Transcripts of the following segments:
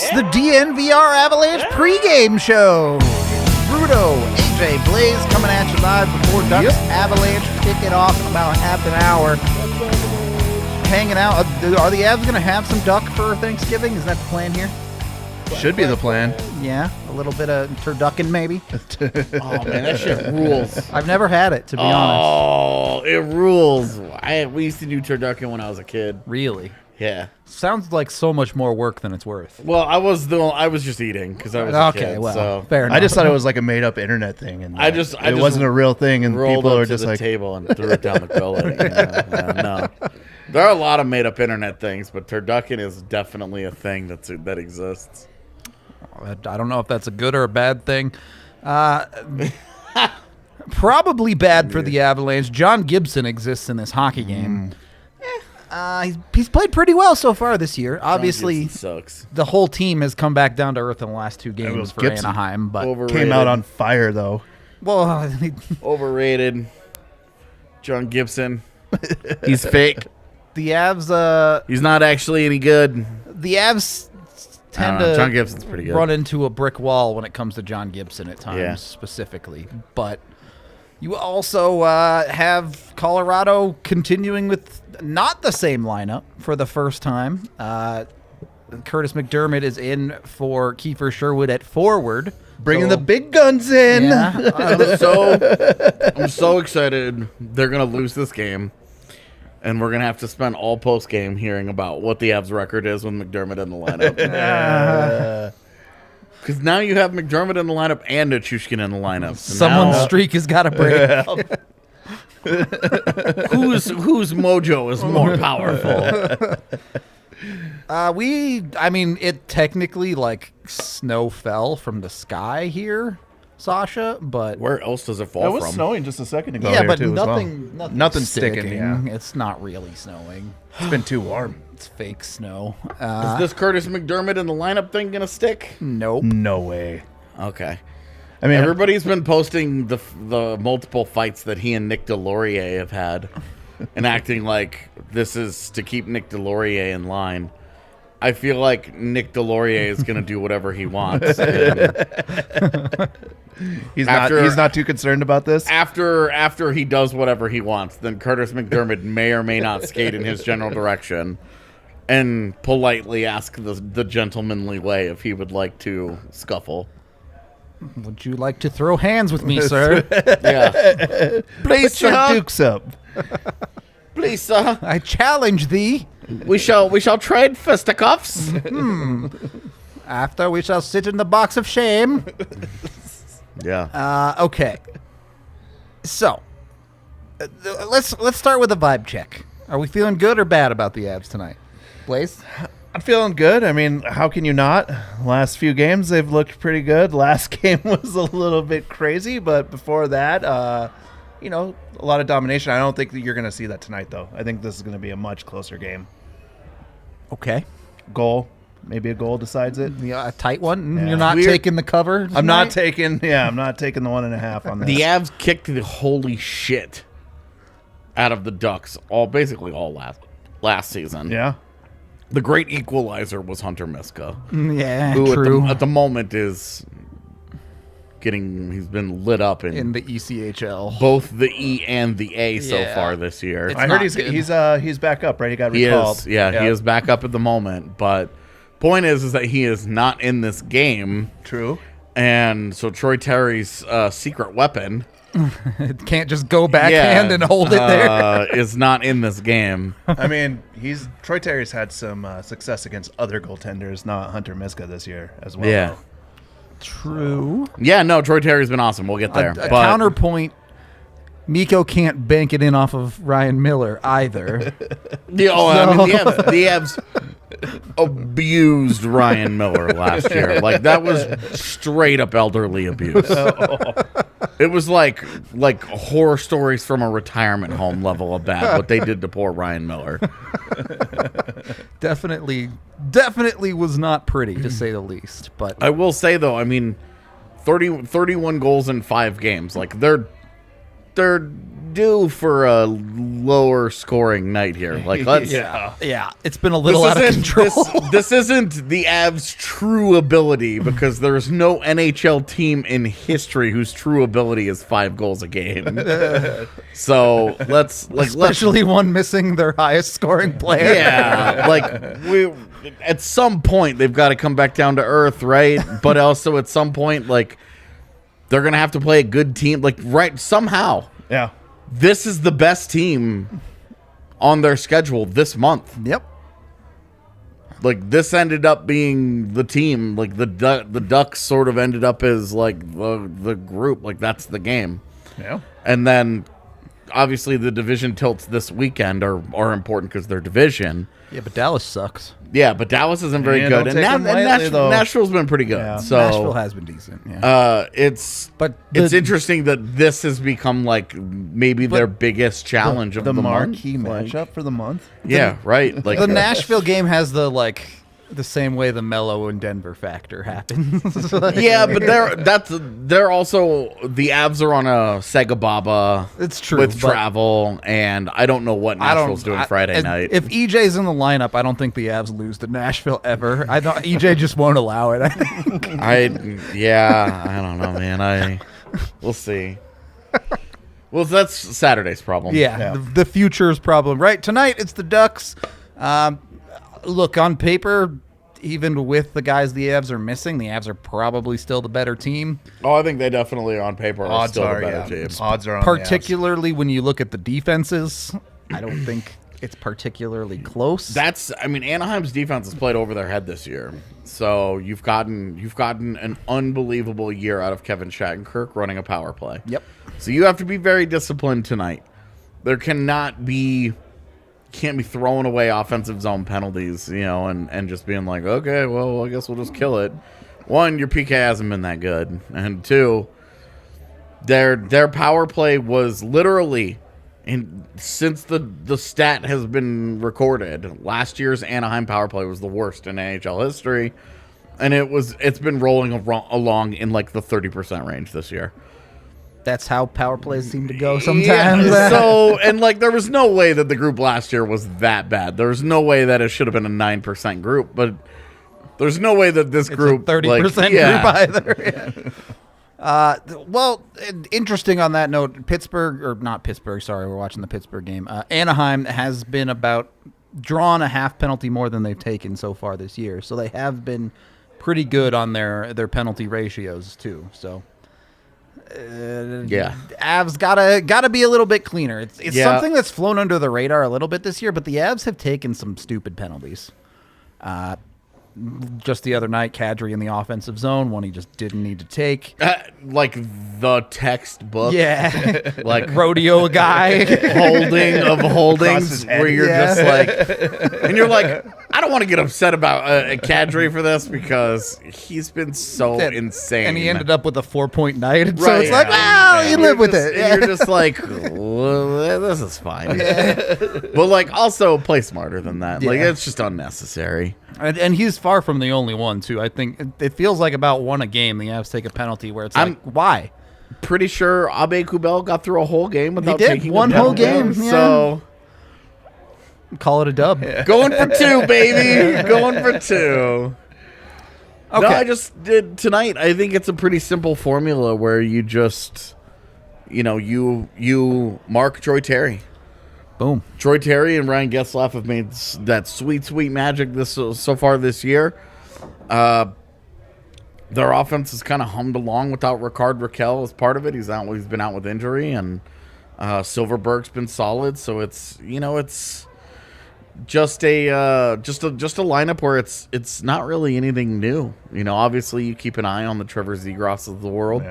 It's the DNVR Avalanche pregame show. Rudo, AJ, Blais coming at you live before Ducks Avalanche kick it off in about half an hour. Hanging out. Are the Avs going to have some duck for Thanksgiving? Is that the plan here? Should be the plan. Yeah, a little bit of turducken maybe. Oh man, that shit rules. I've never had it, to be honest. Oh, it rules. We used to do turducken when I was a kid. Really? Yeah. Sounds like so much more work than it's worth. Well, I was just eating because I was a kid. Well, so fair enough. I just thought it was like a made-up internet thing, and I just wasn't a real thing, and rolled people up are to just the like table and threw it down the gullet. No, there are a lot of made-up internet things, but turducken is definitely a thing that exists. I don't know if that's a good or a bad thing. Probably bad for the Avalanche. John Gibson exists in this hockey game. He's played pretty well so far this year. Obviously, sucks. The whole team has come back down to earth in the last two games for Gibson Anaheim. But Overrated. came out on fire though. well, Overrated. John Gibson. He's fake. the Avs. He's not actually any good. The Avs tend to John Gibson's pretty good. run into a brick wall when it comes to John Gibson at times, Yeah. specifically. But you also have Colorado continuing with not the same lineup for the first time. Curtis McDermott is in for Kiefer Sherwood at forward. Bringing the big guns in. Yeah, I'm so excited. They're gonna lose this game, and we're gonna have to spend all post game hearing about what the Avs record is with McDermott in the lineup. Because now you have McDermott in the lineup and Nichushkin in the lineup. So someone's now, streak has got to break. whose mojo is more powerful? It technically like snow fell from the sky here, Sasha, but Where else does it fall It was from? snowing just a second ago. yeah, here but too, as well. nothing's sticking. Yeah, It's not really snowing. it's been too warm. It's fake snow. Is this Curtis McDermott in the lineup thing gonna stick? Nope. No way. Okay. I mean, Everybody's been posting the multiple fights that he and Nick Delorier have had and acting like this is to keep Nick Delorier in line. I feel like Nick Delorier is going to do whatever he wants. he's not too concerned about this. After he does whatever he wants, then Curtis McDermott may or may not skate in his general direction and politely ask the gentlemanly way if he would like to scuffle. Would you like to throw hands with me, sir? Yeah. Please, Put your sir. dukes up. Please, sir. I challenge thee. We shall trade fisticuffs. After we shall sit in the box of shame. Yeah. Okay. So, let's start with a vibe check. Are we feeling good or bad about the Avs tonight? Blais? I'm feeling good. I mean, how can you not? Last few games, they've looked pretty good. Last game was a little bit crazy, but before that, a lot of domination. I don't think that you're going to see that tonight, though. I think this is going to be a much closer game. Okay. Goal. Maybe a goal decides it. Yeah, a tight one. Yeah. You're not Weird. taking the cover tonight? I'm not taking the 1.5 on this. The Avs kicked the holy shit out of the Ducks basically all last season. Yeah. The great equalizer was Hunter Miska, Yeah, who true. at the moment is he's been lit up in the ECHL. both the E and the A so Yeah. far this year. It's I not heard he's back up, right? He got He recalled. is, yeah, he is back up at the moment. But point is that he is not in this game, True. and so Troy Terry's secret weapon It can't just go backhand and hold it there. is not in this game. I mean, Troy Terry's had some success against other goaltenders, not Hunter Miska this year as well. Yeah. True. Yeah, no, Troy Terry's been awesome. We'll get there. A but counterpoint, Mikko can't bank it in off of Ryan Miller either. the Avs abused Ryan Miller last year. Like, that was straight up elderly abuse. It was like horror stories from a retirement home level of bad, what they did to poor Ryan Miller. Definitely was not pretty, to say the least. But I will say, though, I mean, 31 goals in 5 games. Like, they're due for a lower scoring night here. Like, let's Yeah, it's been a little out of control. This isn't the Avs' true ability, because there's no NHL team in history whose true ability is 5 goals a game. So Especially one missing their highest scoring player. yeah, like we at some point they've got to come back down to earth, right? But also at some point, like, they're gonna have to play a good team, like, right, somehow. Yeah. This is the best team on their schedule this month. Yep. Like, this ended up being the team. Like, the Ducks sort of ended up as, like, the group. Like, that's the game. Yeah. And then, obviously, the division tilts this weekend are important because they're division. Yeah, but Dallas sucks. Yeah, but Dallas isn't very Yeah, good. don't And, take them lightly, though. Nashville's been pretty good. Yeah. So Nashville has been decent. Yeah. it's But interesting that this has become, like, maybe their biggest challenge of the month. marquee Like, matchup for the month. yeah, right. Like the Nashville game has the same way the Mello and Denver factor happens. Like, yeah, but they're also, the Avs are on a Sega Baba. It's true, with but travel, and I don't know what Nashville's doing Friday night. If EJ's in the lineup, I don't think the Avs lose to Nashville ever. I don't. EJ just won't allow it. I think. I don't know, man. We'll see. Well, that's Saturday's problem. Yeah, the future's problem. Right, tonight it's the Ducks. Look, on paper, even with the guys the Avs are missing, the Avs are probably still the better team. Oh, I think they definitely on paper are Odds still are, the better yeah. team. Odds are on the Particularly when you look at the defenses, I don't think it's particularly close. Anaheim's defense has played over their head this year. So you've gotten an unbelievable year out of Kevin Shattenkirk running a power play. Yep. So you have to be very disciplined tonight. There can't be throwing away offensive zone penalties, and just being like, okay, well, I guess we'll just kill it. One, your PK hasn't been that good, and two, their power play was literally, since the stat has been recorded, last year's Anaheim power play was the worst in NHL history, and it's been rolling along in like the 30% range this year. That's how power plays seem to go sometimes. Yeah, so, and like, there was no way that the group last year was that bad. There was no way that it should have been a 9% group, but there's no way that this group, 30% group either. Well, interesting on that note, we're watching the Pittsburgh game. Anaheim has been drawn a half penalty more than they've taken so far this year. So they have been pretty good on their penalty ratios too. So Avs gotta be a little bit cleaner. It's something that's flown under the radar a little bit this year, but the Avs have taken some stupid penalties. Just the other night, Kadri in the offensive zone, one he just didn't need to take. Like the textbook. Yeah. Like rodeo guy. holding of holdings where you're just like, and you're like, I don't want to get upset about Kadri for this because he's been so insane. And he ended up with a 4-point night. And right, so it's like, well, you live with it. And you're just like, well, this is fine. But like, also play smarter than that. Like, it's just unnecessary. And he's far from the only one, too. I think it feels like about one a game the Avs take a penalty where it's like, why? Pretty sure Abe Kubel got through a whole game without taking one whole game. Yeah. So call it a dub. Going for 2, baby. Going for 2. Okay. No, I just did tonight. I think it's a pretty simple formula where you just, you mark Troy Terry. Boom. Troy Terry and Ryan Getzlaf have made that sweet, sweet magic so far this year. Their offense has kind of hummed along without Ricard Raquel as part of it. He's been out with injury, and Silverberg's been solid. So it's just a lineup where it's not really anything new. Obviously you keep an eye on the Trevor Zegras of the world,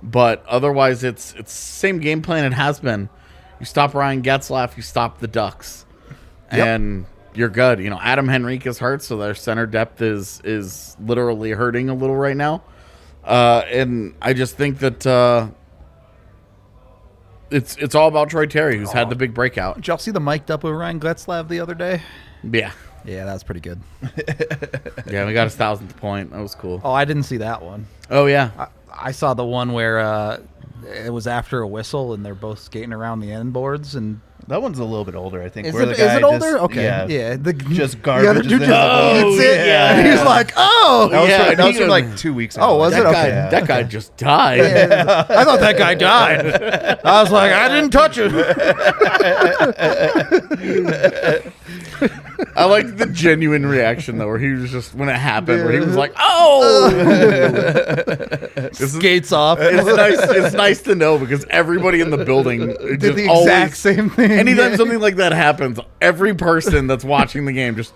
but otherwise it's same game plan it has been. You stop Ryan Getzlaf, you stop the Ducks, and you're good. Adam Henrique is hurt, so their center depth is literally hurting a little right now. And I just think that it's all about Troy Terry, who's had the big breakout. Did y'all see the mic'd up with Ryan Getzlaf the other day? Yeah. Yeah, that's pretty good. Yeah, we got his 1,000th point. That was cool. Oh, I didn't see that one. Oh, yeah. I saw the one where it was after a whistle and they're both skating around the end boards and That one's a little bit older, I think. Is where it, the is guy it older? just- Okay. Yeah. The Just other garbage. dude is just in eats the- it. yeah. And he's like, oh. That was, Yeah, from, that was he from was- like 2 weeks Oh, ago. was That it? guy, Okay. that guy just died. Yeah. I thought that guy died. I was like, I didn't touch him. I like the genuine reaction though, where he was just when it happened, where he was like, "Oh!" Skates off. It's nice to know because everybody in the building Did just the always, exact same thing. anytime Yeah. something like that happens, every person that's watching the game just,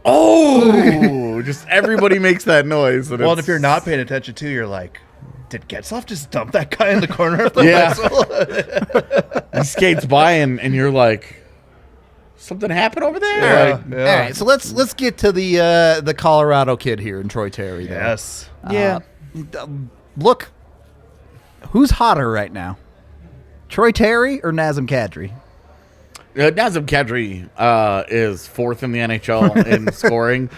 oh, just everybody makes that noise. And Well, and it's- if you're not paying attention too, you're like, did Getzlaf just dump that guy in the corner of the Yeah. whistle? he skates by and you're like, something happened over there. Like, All right, so let's get to the Colorado kid here in Troy Terry. Then. Yes. Look, who's hotter right now? Troy Terry or Nazem Kadri? Nazem Kadri is fourth in the NHL in scoring,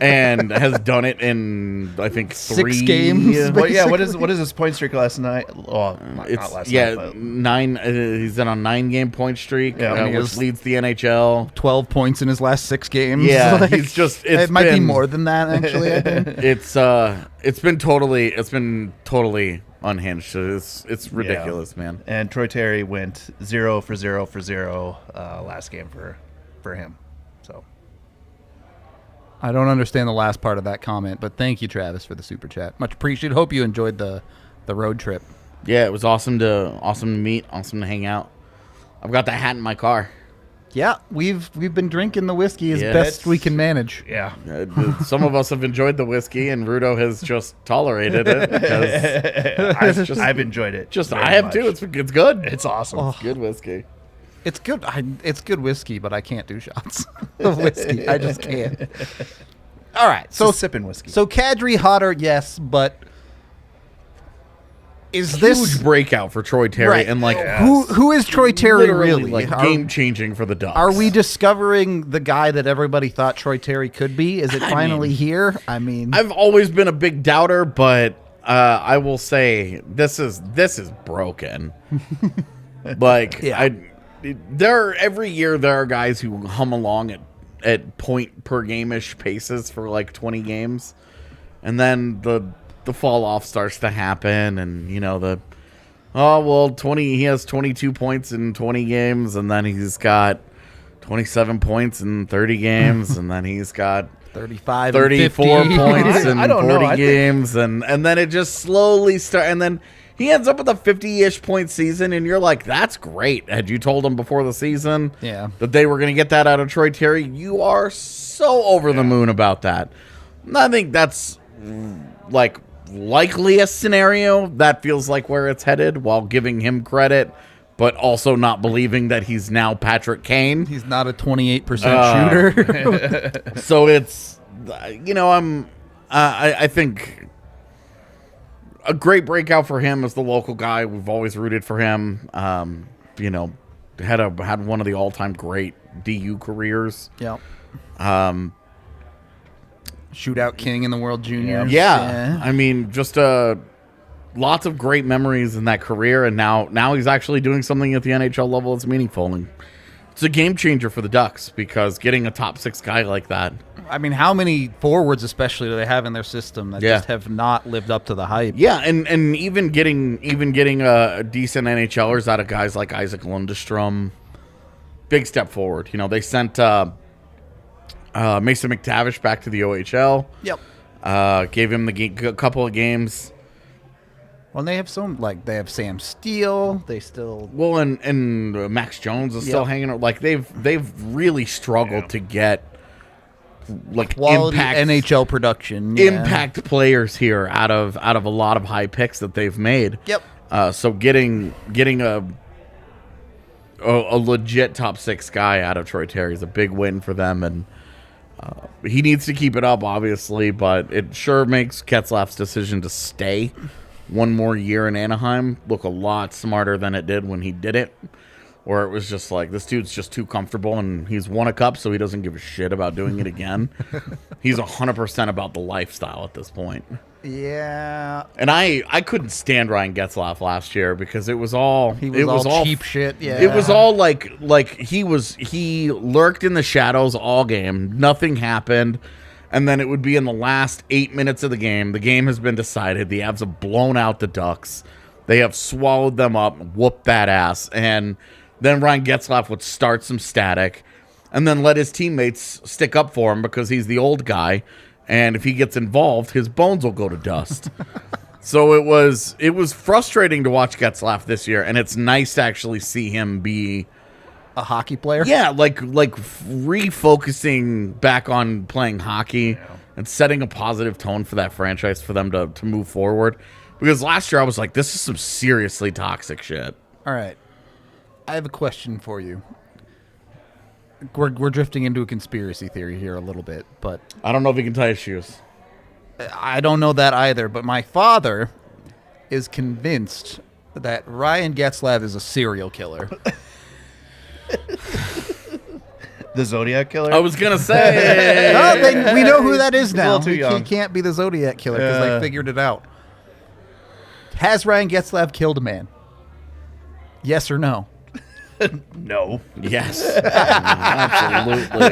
and has done it in I think 6 games. Well, yeah. What is his point streak last night? Oh, not last night. But 9. He's in a 9-game point streak, Yeah, he which is- leads the NHL. 12 points in his last 6 games. Yeah, Like, he's just. it It's might be been- more than that actually. I think. It's been totally unhinged. It's ridiculous, man. And Troy Terry went 0 for 0 for 0 last game for him. So I don't understand the last part of that comment, but thank you, Travis, for the super chat. Much appreciated. Hope you enjoyed the road trip. Yeah, it was awesome to meet, awesome to hang out. I've got the hat in my car. Yeah, we've been drinking the whiskey as Yeah, best it's- we can manage. yeah. Some of us have enjoyed the whiskey, and Rudo has just tolerated it because I've enjoyed it. very I have much. too. It's good. It's awesome. Oh. It's good whiskey. It's good. It's good whiskey, but I can't do shots of whiskey. I just can't. All right, So so sipping whiskey. so Kadri hotter, yes, but is Huge this breakout for Troy Terry, right? and like who is Troy Terry literally, really? like game changing for the Ducks. Are we discovering the guy that everybody thought Troy Terry could be? Is it I finally mean- here? I mean, I've always been a big doubter, but I will say this is broken. Like Yeah. every year there are guys who hum along at point per game-ish paces for like 20 games, and then the fall off starts to happen, and you know 20 he has 22 points in 20 games, and then he's got 27 points in 30 games, and then he's got 35, 34 and 50. points in I don't know. 40 I think- games, and then it just slowly starts, and then he ends up with a 50-ish point season, and you're like, that's great. Had you told him before the season Yeah. that they were going to get that out of Troy Terry, you are so over the moon about that. And I think that's like likely a scenario that feels like where it's headed, while giving him credit, but also not believing that he's now Patrick Kane. He's not a 28% shooter. So it's, I think a great breakout for him as the local guy. We've always rooted for him. Had one of the all-time great DU careers. Yeah. Shootout king in the World Juniors. Yeah. I mean, just lots of great memories in that career, and now he's actually doing something at the NHL level that's meaningful, and it's a game changer for the Ducks, because getting a top 6 guy like that. I mean, how many forwards, especially, do they have in their system that Yeah. just have not lived up to the hype? Yeah, and even getting decent NHLers out of guys like Isaac Lundestrom, big step forward. You know, they sent Mason McTavish back to the OHL. Yep. Gave him a couple of games. Well, they have they have Sam Steele. They still. Well, and Max Jones is still Yep. hanging out. Like they've really struggled to get like Quality impact NHL production. Yeah. impact players here out of a lot of high picks that they've made. Yep. So getting a legit top 6 guy out of Troy Terry is a big win for them, and he needs to keep it up, obviously. But it sure makes Getzlaf's decision to stay one more year in Anaheim look a lot smarter than it did when he did it. where it was just like, this dude's just too comfortable, and he's won a cup, so he doesn't give a shit about doing it again. He's 100% about the lifestyle at this point. Yeah. And I couldn't stand Ryan Getzlaf last year because it was all cheap shit. Yeah. It was all like he lurked in the shadows all game. Nothing happened. And then it would be in the last 8 minutes of the game. The game has been decided. The Avs have blown out the Ducks. They have swallowed them up, whooped that ass. And then Ryan Getzlaf would start some static and then let his teammates stick up for him because he's the old guy. And if he gets involved, his bones will go to dust. So it was frustrating to watch Getzlaf this year. And it's nice to actually see him be a hockey player. Yeah, like refocusing back on playing hockey and setting a positive tone for that franchise for them to move forward. Because last year I was like, this is some seriously toxic shit. All right. I have a question for you. We're drifting into a conspiracy theory here a little bit, but I don't know if he can tie his shoes. I don't know that either, but my father is convinced that Ryan Getzlaf is a serial killer. The Zodiac Killer? I was going to say. No, we know who that is now. Too young. He can't be the Zodiac Killer because they figured it out. Has Ryan Getzlaf killed a man? Yes or no? No. Yes. Absolutely.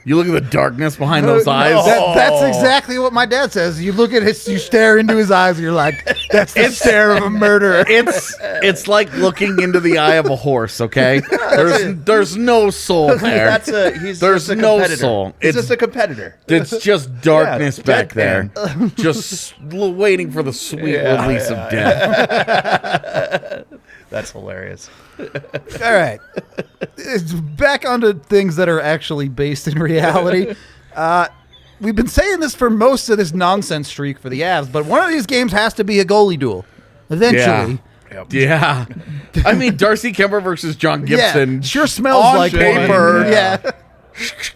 You look at the darkness behind those eyes. That's exactly what my dad says. You look at his, you stare into his eyes, and you're like, that's the stare of a murderer. It's like looking into the eye of a horse, okay? There's no soul there. There's no soul. He's just a competitor. It's just darkness back there. Just waiting for the sweet release of death. That's hilarious. All right. It's back onto things that are actually based in reality. We've been saying this for most of this nonsense streak for the Avs, but one of these games has to be a goalie duel. Eventually. Yeah. I mean, Darcy Kuemper versus John Gibson. Sure smells on like paper. one. Yeah.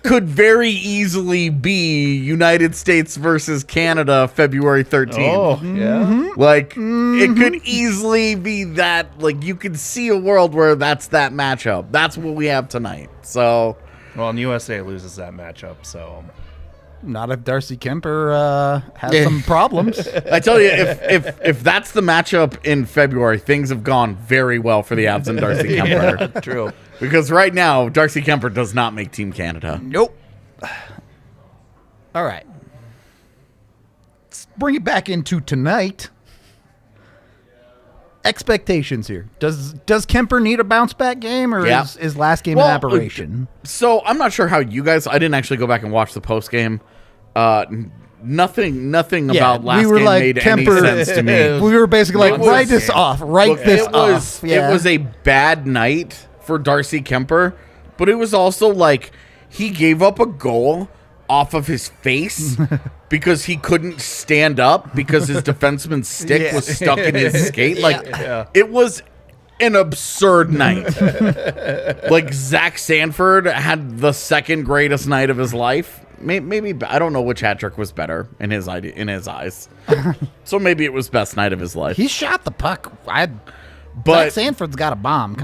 Could very easily be United States versus Canada February 13th. Oh, yeah. Like, it could easily be that. Like, you could see a world where that's that matchup. That's what we have tonight. So, Well, and USA loses that matchup, so Not if Darcy Kuemper has some problems. I tell you, if that's the matchup in February, things have gone very well for the Avs and Darcy Kuemper. true. Because right now, Darcy Kuemper does not make Team Canada. Nope. All right. Let's bring it back into tonight. Expectations here. Does Kuemper need a bounce back game, or is last game an aberration? So I'm not sure how you guys. I didn't actually go back and watch the post game. Nothing about last game made any sense to me. We were basically like, write this off. Write this off. It was a bad night for Darcy Kuemper, but it was also like he gave up a goal off of his face because he couldn't stand up because his defenseman's stick was stuck in his skate. It was an absurd night. Like Zach Sanford had the second greatest night of his life. Maybe I don't know which hat trick was better in his eyes. So maybe it was best night of his life. He shot the puck. Zach Sanford's got a bomb.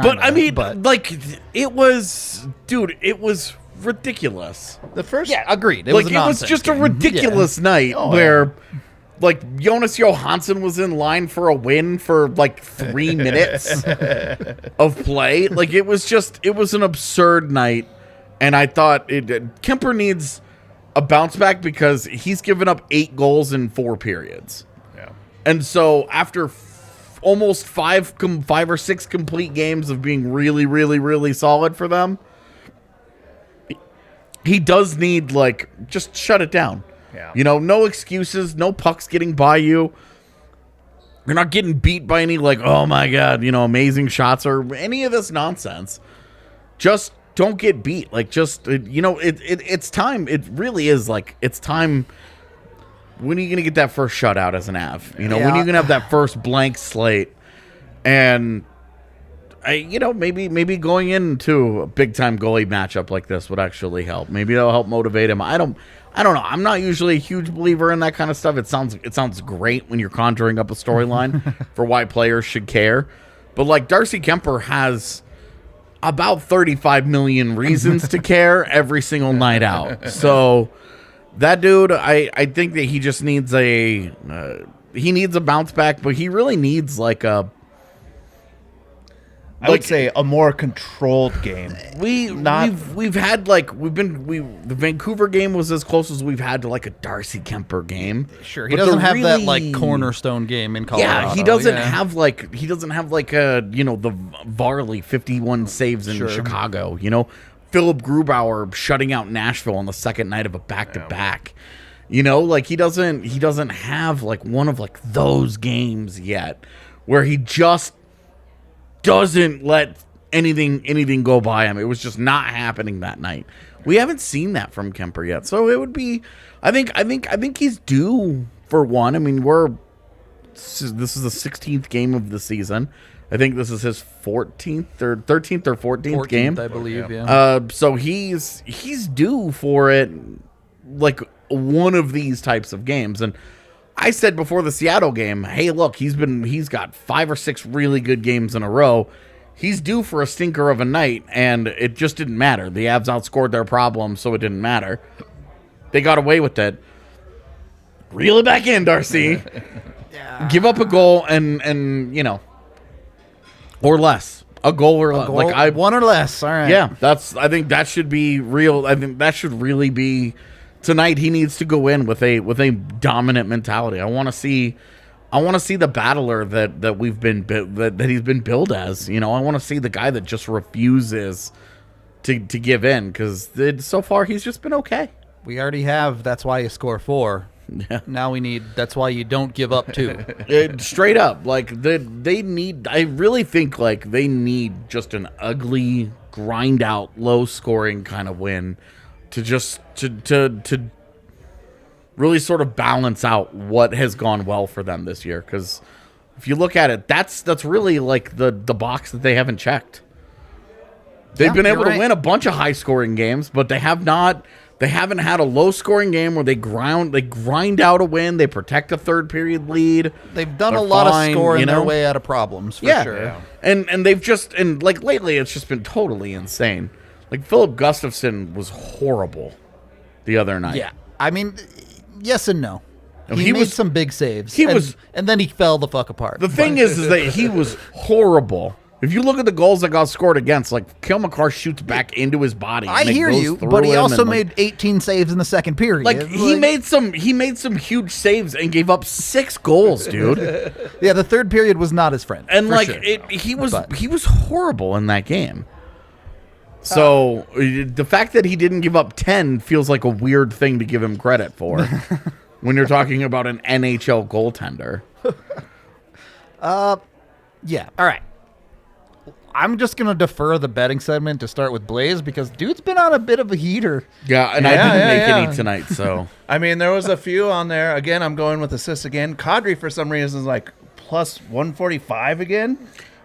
It was ridiculous. The first, agreed. It was just a ridiculous night where, Jonas Johansson was in line for a win for 3 minutes of play. It was an absurd night, and I thought Kuemper needs a bounce back because he's given up 8 goals in 4 periods. Yeah, and so after almost 5 or 6 complete games of being really, really, really solid for them, he does need, just shut it down. Yeah. No excuses, no pucks getting by you. You're not getting beat by any, oh my God, amazing shots or any of this nonsense. Just don't get beat. It's time. It really is, it's time. When are you going to get that first shutout as an Av? When are you going to have that first blank slate? And maybe going into a big time goalie matchup like this would actually help. Maybe it'll help motivate him. I don't know. I'm not usually a huge believer in that kind of stuff. It sounds great when you're conjuring up a storyline for why players should care. But like Darcy Kuemper has about 35 million reasons to care every single night out. So that dude, I think that he just needs a bounce back, but he really needs like a. I would say a more controlled game. The Vancouver game was as close as we've had to like a Darcy Kuemper game. Sure, he doesn't have that like cornerstone game in Colorado. Yeah, he doesn't have like a the Varley 51 saves in Chicago. Philip Grubauer shutting out Nashville on the second night of a back-to-back. Like he doesn't have like one of like those games yet where he just doesn't let anything go by him. It was just not happening that night. We haven't seen that from Kuemper yet. So it would be I think he's due for one. I mean, this is the 16th game of the season. I think this is his 14th or 13th or 14th game, I believe, yeah. So he's due for it, like one of these types of games. And I said before the Seattle game, hey, look, he's got 5 or 6 really good games in a row. He's due for a stinker of a night, and it just didn't matter. The Avs outscored their problem, so it didn't matter. They got away with it. Reel it back in, Darcy. Yeah. Give up a goal and or less. A goal or less. Like one or less. All right. Yeah, I think that should be real. I think that should really be tonight. He needs to go in with a dominant mentality. I want to see the battler that we've been that he's been billed as. I want to see the guy that just refuses to give in, because so far he's just been okay. We already have. That's why you score 4. Yeah. Now we need. That's why you don't give up 2. Straight up, like they need. I really think like they need just an ugly, grind out, low scoring kind of win to just to really sort of balance out what has gone well for them this year. Because if you look at it, that's really like the box that they haven't checked. They've been able to win a bunch of high scoring games, but they haven't had a low scoring game where they grind out a win. They protect a third period lead. They've done a lot of scoring their way out of problems for sure. Yeah. And they've just like lately it's just been totally insane. Like Philip Gustafsson was horrible the other night. Yeah. I mean, yes and no. He made some big saves. And then he fell the fuck apart. The thing is that he was horrible. If you look at the goals that got scored against, like Kale McCarr shoots back into his body. I hear you, but he also made 18 saves in the second period. Like he made some huge saves and gave up 6 goals, dude. Yeah, the third period was not his friend. And he was horrible in that game. So the fact that he didn't give up 10 feels like a weird thing to give him credit for when you're talking about an NHL goaltender. Yeah. All right. I'm just going to defer the betting segment to start with Blais because dude's been on a bit of a heater. Yeah, and I didn't make any tonight, so. I mean, there was a few on there. Again, I'm going with assists again. Kadri, for some reason, is like plus 145 again.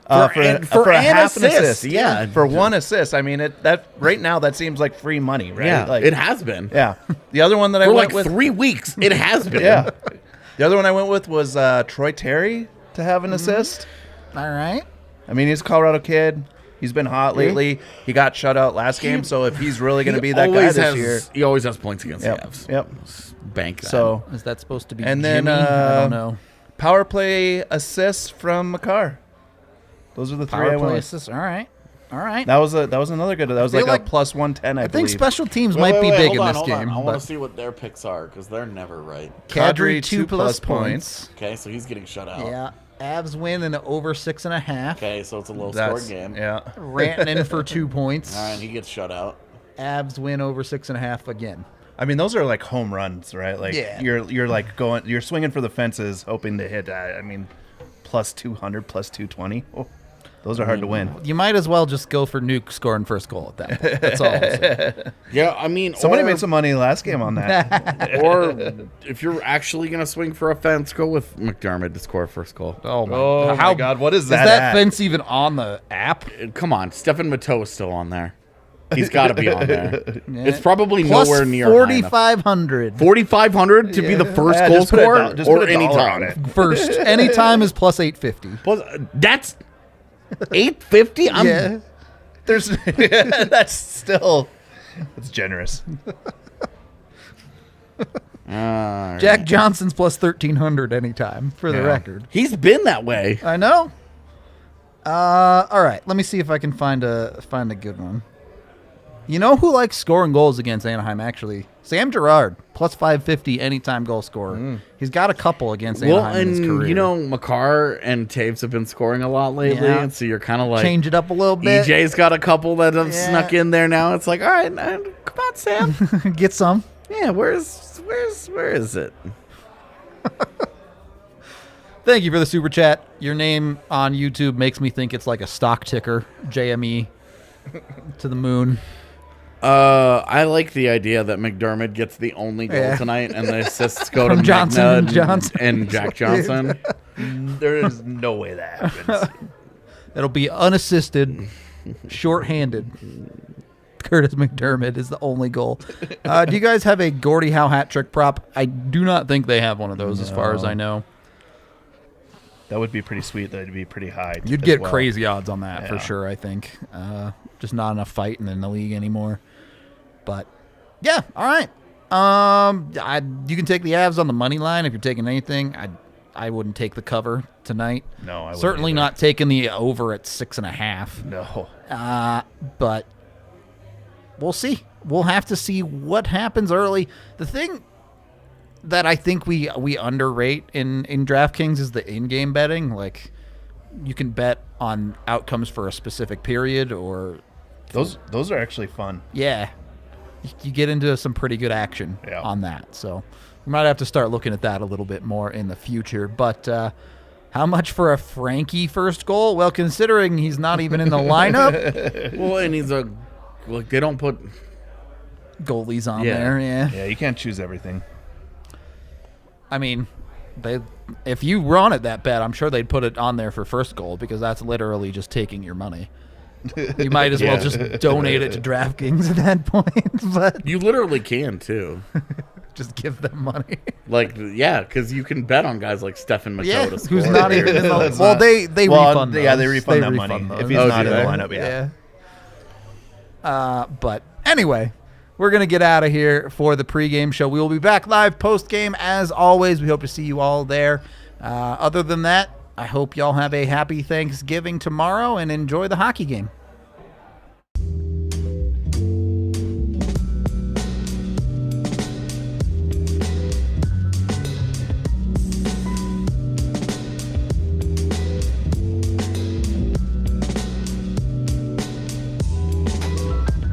For a half an assist. Yeah. For one assist. I mean, that right now, that seems like free money, right? Yeah, like, it has been. Yeah. The other one that I went with. For 3 weeks, it has been. Yeah. The other one I went with was Troy Terry to have an assist. All right. I mean, he's a Colorado kid. He's been hot lately. He got shut out last game, so if he's really going to be that guy this year. He always has points against the Avs. Yep. Bank that. So, is that supposed to be and Jimmy? then, I don't know. Power play assists from McCarr. Those are the 3 I Power went play with. assists. All right. All right. That was another good. That was like a plus 110, I believe. think special teams might be big in this game. I want to see what their picks are because they're never right. Kadri 2+ points. Okay, so he's getting shut out. Yeah. Avs win in over 6.5. Okay, so it's a low-scoring game. Yeah. Rantanen for 2 points. All right, he gets shut out. Avs win over 6.5 again. I mean, those are like home runs, right? Like you're like you're swinging for the fences, hoping to hit. I mean, plus 200, plus 220. Oh, those are hard to win. You might as well just go for Nuke scoring first goal at that point. That's all I'm saying. Yeah, I mean, somebody made some money last game on that. Or if you're actually going to swing for a fence, go with McDermott to score first goal. Oh my God, what is that? Is that fence even on the app? Come on, Stefan Matteau is still on there. He's got to be on there. Yeah. It's probably Plus nowhere near 4,500. 4,500 to be the first goal scorer, or any time. First, any time is plus 850. Plus, that's $850? Yeah. There's that's generous. Jack Johnson's plus 1,300 anytime for the Yeah. record. He's been that way. I know. All right. Let me see if I can find a good one. You know who likes scoring goals against Anaheim, actually? Sam Girard, plus 550 anytime goal scorer. He's got a couple against Anaheim in his career. You know, Makar and Taves have been scoring a lot lately, Yeah. and so you're kind of like... Change it up a little bit. EJ's got a couple that have Yeah. snuck in there now. It's like, all right, come on, Sam. Get some. Yeah, where is it? Thank you for the super chat. Your name on YouTube makes me think it's like a stock ticker, JME, to the moon. I like the idea that McDermott gets the only goal Yeah. tonight, and the assists go From to Johnson Magna and Johnson. and Jack Johnson. There is no way that happens. It'll be unassisted, shorthanded. Curtis McDermott is the only goal. Do you guys have a Gordie Howe hat trick prop? I do not think they have one of those, as far as I know. That would be pretty sweet. That'd be pretty high. You'd as get well. crazy odds on that for Yeah. sure, I think. Just not enough fighting in the league anymore. But, yeah, all right. You can take the Avs on the money line if you're taking anything. I wouldn't take the cover tonight. No, I wouldn't Certainly either. not taking the over at 6.5. No. But we'll see. We'll have to see what happens early. The thing that I think we underrate in DraftKings is the in-game betting. Like, you can bet on outcomes for a specific period, or Those are actually fun. yeah, you get into some pretty good action Yeah. on that. So we might have to start looking at that a little bit more in the future. But how much for a Frankie first goal? Well, considering he's not even in the lineup, Well, and they don't put... goalies on Yeah. there. Yeah. Yeah, you can't choose everything. I mean, if you run at that bet, I'm sure they'd put it on there for first goal, because that's literally just taking your money. You might as well Yeah. just donate it to DraftKings at that point, but You literally can, too. just give them money. Like, yeah, because you can bet on guys like Stefan Matteau Yeah, to score. who's not even in the That's well, not- they well, refund those. yeah, they refund that money if those. he's Oh, not do in the they? lineup. Yeah. But anyway, we're going to get out of here for the pregame show. We will be back live postgame as always. We hope to see you all there. Other than that, I hope y'all have a happy Thanksgiving tomorrow and enjoy the hockey game.